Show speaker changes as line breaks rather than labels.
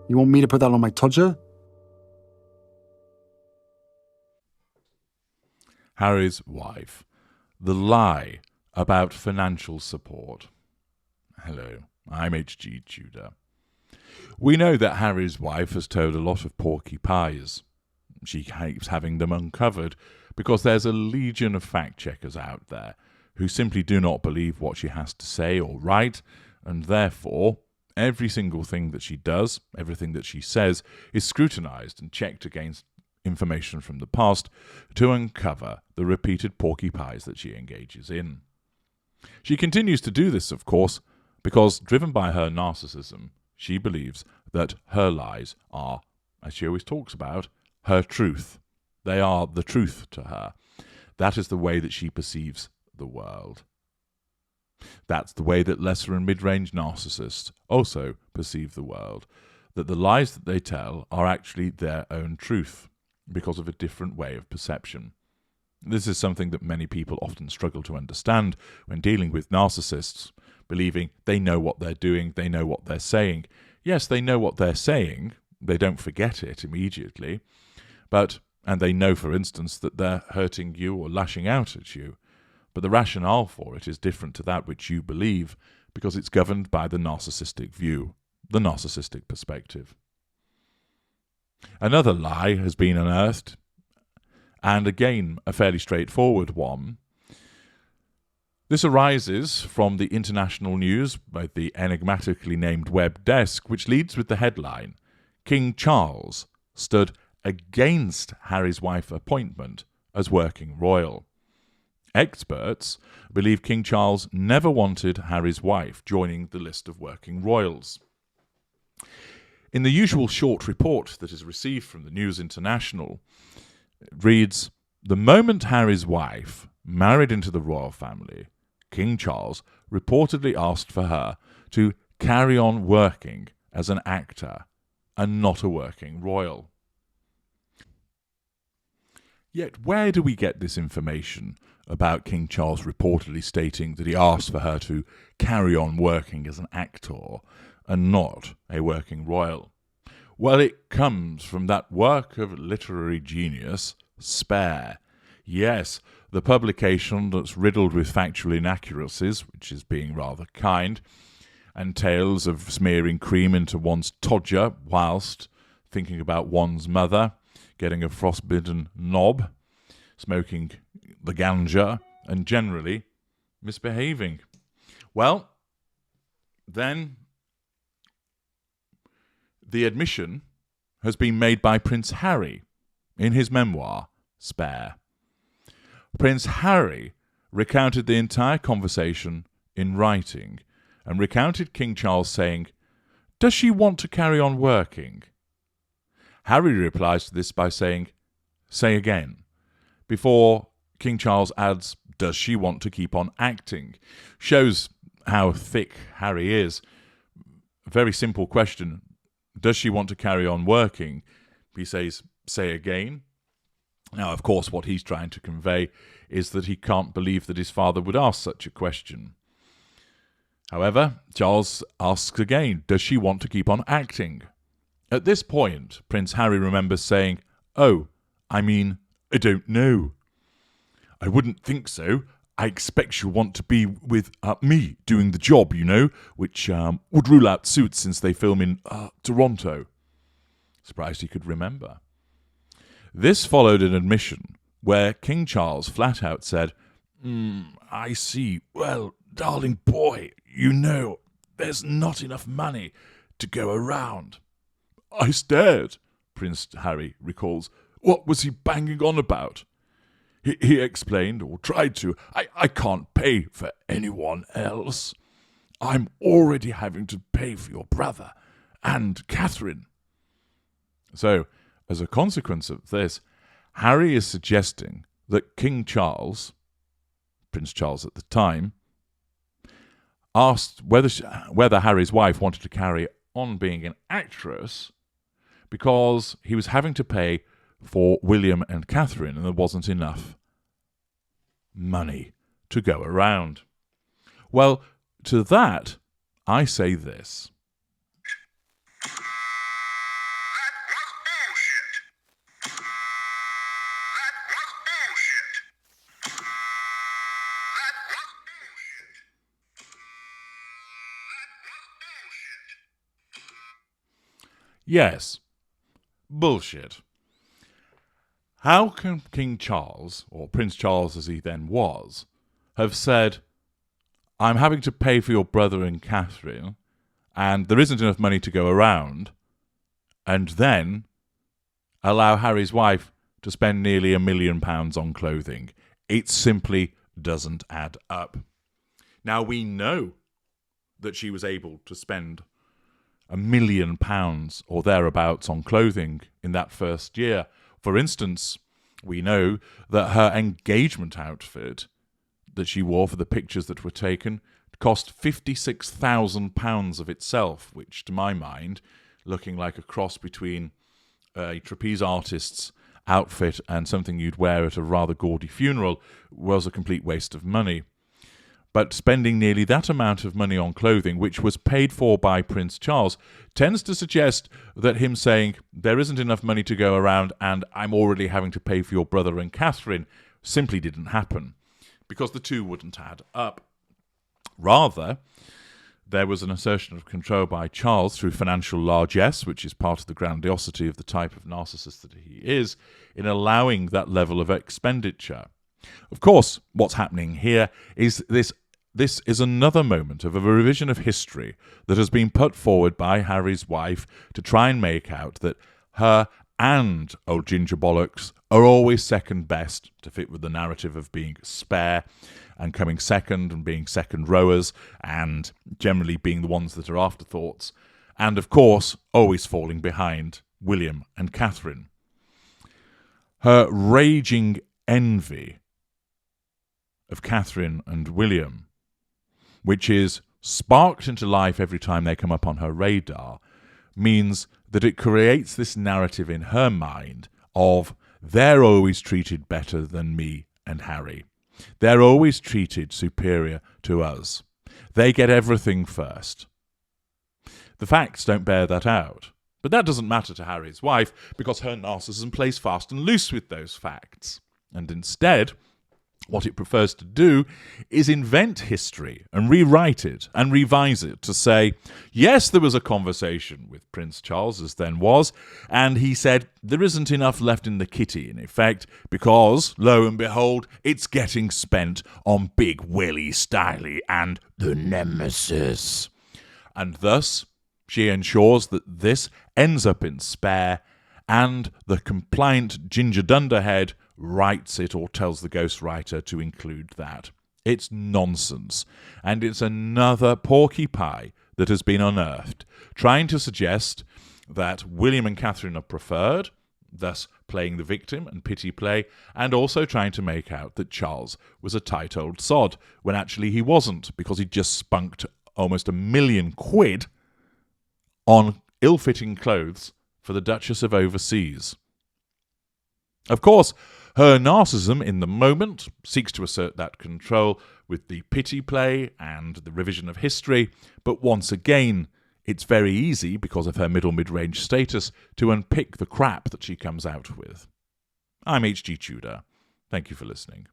You want me to put that on my Tudor?
Harry's wife. The lie about financial support. Hello, I'm H.G. Tudor. We know that Harry's wife has told a lot of porky pies. She keeps having them uncovered because there's a legion of fact-checkers out there who simply do not believe what she has to say or write, and therefore every single thing that she does, everything that she says, is scrutinised and checked against information from the past to uncover the repeated porky pies that she engages in. She continues to do this, of course, because, driven by her narcissism, she believes that her lies are, as she always talks about, her truth. They are the truth to her. That is the way that she perceives the world. That's the way that lesser and mid-range narcissists also perceive the world, that the lies that they tell are actually their own truth because of a different way of perception. This is something that many people often struggle to understand when dealing with narcissists, believing they know what they're doing, they know what they're saying. Yes, they know what they're saying, they don't forget it immediately, and they know, for instance, that they're hurting you or lashing out at you. But the rationale for it is different to that which you believe because it's governed by the narcissistic view, the narcissistic perspective. Another lie has been unearthed, and again a fairly straightforward one. This arises from the international news by the enigmatically named Web Desk, which leads with the headline, King Charles stood against Harry's wife appointment as working royal. Experts believe King Charles never wanted Harry's wife joining the list of working royals. In the usual short report that is received from the News International, it reads, the moment Harry's wife married into the royal family, King Charles reportedly asked for her to carry on working as an actor and not a working royal. Yet where do we get this information about King Charles reportedly stating that he asked for her to carry on working as an actor and not a working royal? Well, it comes from that work of literary genius, Spare. Yes, the publication that's riddled with factual inaccuracies, which is being rather kind, and tales of smearing cream into one's todger whilst thinking about one's mother, getting a frostbitten knob, smoking the ganja, and generally misbehaving. Well, then the admission has been made by Prince Harry in his memoir, Spare. Prince Harry recounted the entire conversation in writing and recounted King Charles saying, "Does she want to carry on working?" Harry replies to this by saying, "Say again," before King Charles adds, "Does she want to keep on acting?" Shows how thick Harry is. A very simple question. Does she want to carry on working? He says, "Say again." Now, of course, what he's trying to convey is that he can't believe that his father would ask such a question. However, Charles asks again, does she want to keep on acting? At this point, Prince Harry remembers saying, "Oh, I mean, I don't know. I wouldn't think so. I expect she'll want to be with me doing the job, you know, which would rule out Suits since they film in Toronto." Surprised he could remember. This followed an admission where King Charles flat out said, "I see. Well, darling boy, you know, there's not enough money to go around." "I stared," Prince Harry recalls. "What was he banging on about?" He explained, or tried to, I can't pay for anyone else. I'm already having to pay for your brother and Catherine." So, as a consequence of this, Harry is suggesting that King Charles, Prince Charles at the time, asked whether Harry's wife wanted to carry on being an actress because he was having to pay for William and Catherine and there wasn't enough money to go around. Well, to that, I say this. Yes. Bullshit. How can King Charles, or Prince Charles as he then was, have said, I'm having to pay for your brother and Catherine, and there isn't enough money to go around, and then allow Harry's wife to spend nearly £1 million on clothing? It simply doesn't add up. Now, we know that she was able to spend £1 million or thereabouts on clothing in that first year. For instance, we know that her engagement outfit that she wore for the pictures that were taken cost £56,000 of itself, which, to my mind, looking like a cross between a trapeze artist's outfit and something you'd wear at a rather gaudy funeral, was a complete waste of money. But spending nearly that amount of money on clothing, which was paid for by Prince Charles, tends to suggest that him saying, there isn't enough money to go around and I'm already having to pay for your brother and Catherine, simply didn't happen, because the two wouldn't add up. Rather, there was an assertion of control by Charles through financial largesse, which is part of the grandiosity of the type of narcissist that he is, in allowing that level of expenditure. Of course, what's happening here is this is another moment of a revision of history that has been put forward by Harry's wife to try and make out that her and old Ginger Bollocks are always second best, to fit with the narrative of being spare and coming second and being second rowers and generally being the ones that are afterthoughts, and of course always falling behind William and Catherine. Her raging envy of Catherine and William, which is sparked into life every time they come up on her radar, means that it creates this narrative in her mind of they're always treated better than me and Harry. They're always treated superior to us. They get everything first. The facts don't bear that out. But that doesn't matter to Harry's wife, because her narcissism plays fast and loose with those facts. And instead, what it prefers to do is invent history and rewrite it and revise it to say, yes, there was a conversation with Prince Charles, as then was, and he said there isn't enough left in the kitty, in effect, because, lo and behold, it's getting spent on Big Willie Styley and the Nemesis. And thus, she ensures that this ends up in spare, and the compliant Ginger Dunderhead writes it or tells the ghostwriter to include that. It's nonsense, and it's another porky pie that has been unearthed, trying to suggest that William and Catherine are preferred, thus playing the victim and pity play, and also trying to make out that Charles was a tight old sod, when actually he wasn't, because he just spunked almost £1 million on ill-fitting clothes for the Duchess of Overseas. Of course, her narcissism in the moment seeks to assert that control with the pity play and the revision of history, but once again, it's very easy, because of her mid-range status, to unpick the crap that she comes out with. I'm H.G. Tudor. Thank you for listening.